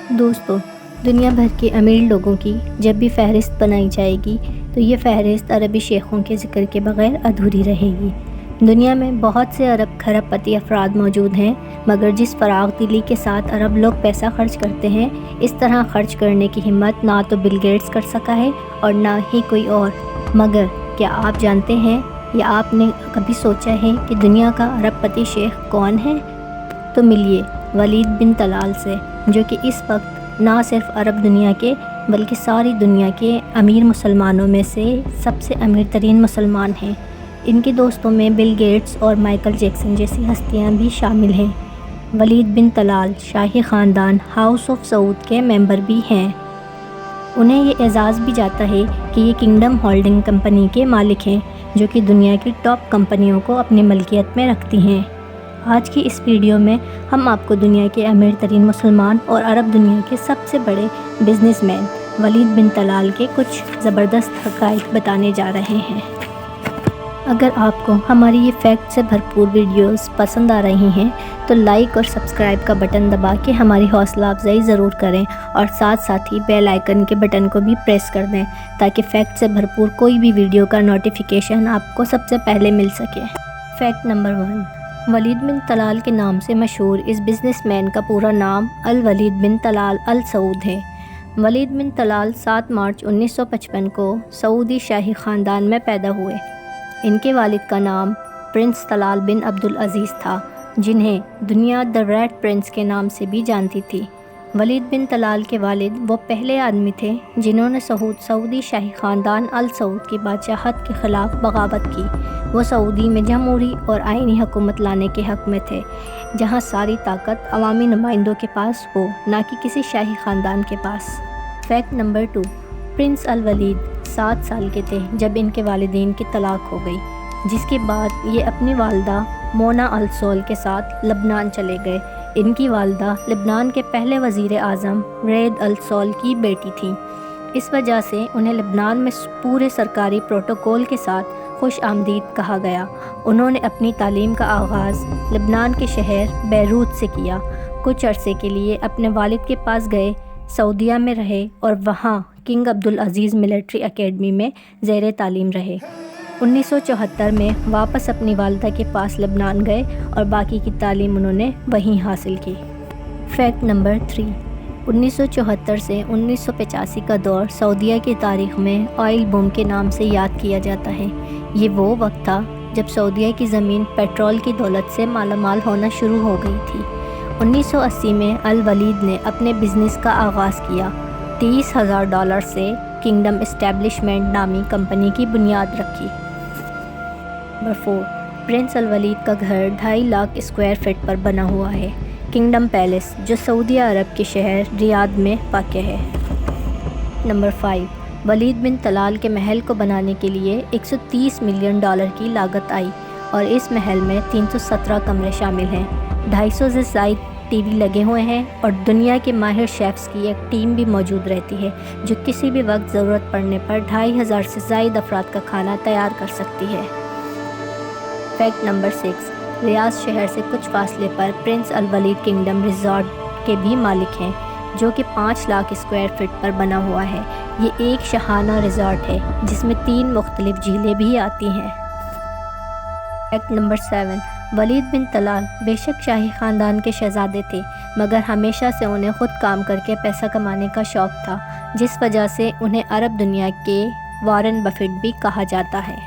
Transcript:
دوستو، دنیا بھر کے امیر لوگوں کی جب بھی فہرست بنائی جائے گی تو یہ فہرست عربی شیخوں کے ذکر کے بغیر ادھوری رہے گی۔ دنیا میں بہت سے ارب کھرب پتی افراد موجود ہیں، مگر جس فراغ دلی کے ساتھ عرب لوگ پیسہ خرچ کرتے ہیں، اس طرح خرچ کرنے کی ہمت نہ تو بل گیٹس کر سکا ہے اور نہ ہی کوئی اور۔ مگر کیا آپ جانتے ہیں یا آپ نے کبھی سوچا ہے کہ دنیا کا ارب پتی شیخ کون ہے؟ تو ملیے ولید بن طلال سے، جو کہ اس وقت نہ صرف عرب دنیا کے بلکہ ساری دنیا کے امیر مسلمانوں میں سے سب سے امیر ترین مسلمان ہیں۔ ان کے دوستوں میں بل گیٹس اور مائیکل جیکسن جیسی ہستیاں بھی شامل ہیں۔ ولید بن طلال شاہی خاندان ہاؤس آف سعود کے ممبر بھی ہیں۔ انہیں یہ اعزاز بھی جاتا ہے کہ یہ کنگڈم ہولڈنگ کمپنی کے مالک ہیں، جو کہ دنیا کی ٹاپ کمپنیوں کو اپنی ملکیت میں رکھتی ہیں۔ آج کی اس ویڈیو میں ہم آپ کو دنیا کے امیر ترین مسلمان اور عرب دنیا کے سب سے بڑے بزنس مین ولید بن طلال کے کچھ زبردست حقائق بتانے جا رہے ہیں۔ اگر آپ کو ہماری یہ فیکٹ سے بھرپور ویڈیوز پسند آ رہی ہیں تو لائک اور سبسکرائب کا بٹن دبا کے ہماری حوصلہ افزائی ضرور کریں اور ساتھ ہی بیل آئیکن کے بٹن کو بھی پریس کر دیں تاکہ فیکٹ سے بھرپور کوئی بھی ویڈیو کا نوٹیفیکیشن آپ کو سب سے پہلے مل سکے۔ فیکٹ نمبر 1، ولید بن طلال کے نام سے مشہور اس بزنس مین کا پورا نام الولید بن طلال السعود ہے۔ ولید بن طلال 7 مارچ 1955 کو سعودی شاہی خاندان میں پیدا ہوئے۔ ان کے والد کا نام پرنس طلال بن عبدالعزیز تھا، جنہیں دنیا دی ریڈ پرنس کے نام سے بھی جانتی تھی۔ ولید بن طلال کے والد وہ پہلے آدمی تھے جنہوں نے سعودی شاہی خاندان السعود کی بادشاہت کے خلاف بغاوت کی۔ وہ سعودی میں جمہوری اور آئینی حکومت لانے کے حق میں تھے، جہاں ساری طاقت عوامی نمائندوں کے پاس ہو، نہ کہ کسی شاہی خاندان کے پاس۔ فیکٹ نمبر 2، پرنس الولید 7 سال کے تھے جب ان کے والدین کی طلاق ہو گئی، جس کے بعد یہ اپنی والدہ مونا السول کے ساتھ لبنان چلے گئے۔ ان کی والدہ لبنان کے پہلے وزیر اعظم رید السول کی بیٹی تھیں۔ اس وجہ سے انہیں لبنان میں پورے سرکاری پروٹوکول کے ساتھ خوش آمدید کہا گیا۔ انہوں نے اپنی تعلیم کا آغاز لبنان کے شہر بیروت سے کیا۔ کچھ عرصے کے لیے اپنے والد کے پاس گئے، سعودیہ میں رہے اور وہاں کنگ عبدالعزیز ملٹری اکیڈمی میں زیر تعلیم رہے۔ 1974 میں واپس اپنی والدہ کے پاس لبنان گئے اور باقی کی تعلیم انہوں نے وہیں حاصل کی۔ فیکٹ نمبر 3، 1974 سے 1985 کا دور سعودیہ کی تاریخ میں آئل بوم کے نام سے یاد کیا جاتا ہے۔ یہ وہ وقت تھا جب سعودیہ کی زمین پیٹرول کی دولت سے مالا مال ہونا شروع ہو گئی تھی۔ 1980 میں الولید نے اپنے بزنس کا آغاز کیا۔ $30,000 سے کنگڈم اسٹیبلشمنٹ نامی کمپنی کی بنیاد رکھی۔ نمبر 4، پرنس الولید کا گھر 2.5 لاکھ اسکوائر فٹ پر بنا ہوا ہے۔ کنگڈم پیلس، جو سعودی عرب کے شہر ریاض میں واقع ہے۔ نمبر 5، ولید بن طلال کے محل کو بنانے کے لیے $130 ملین کی لاگت آئی اور اس محل میں 317 کمرے شامل ہیں۔ 250 سے زائد ٹی وی لگے ہوئے ہیں اور دنیا کے ماہر شیفز کی ایک ٹیم بھی موجود رہتی ہے، جو کسی بھی وقت ضرورت پڑنے پر 2500 سے زائد افراد کا کھانا تیار کر سکتی ہے۔ فیکٹ نمبر 6، ریاض شہر سے کچھ فاصلے پر پرنس الولید کنگڈم ریزارٹ کے بھی مالک ہیں، جو کہ 5 لاکھ اسکوائر فٹ پر بنا ہوا ہے۔ یہ ایک شاہانہ ریزارٹ ہے جس میں 3 مختلف جھیلیں بھی آتی ہیں۔ فیکٹ نمبر 7، ولید بن طلال بے شک شاہی خاندان کے شہزادے تھے، مگر ہمیشہ سے انہیں خود کام کر کے پیسہ کمانے کا شوق تھا، جس وجہ سے انہیں عرب دنیا کے وارن بفیٹ بھی کہا جاتا ہے۔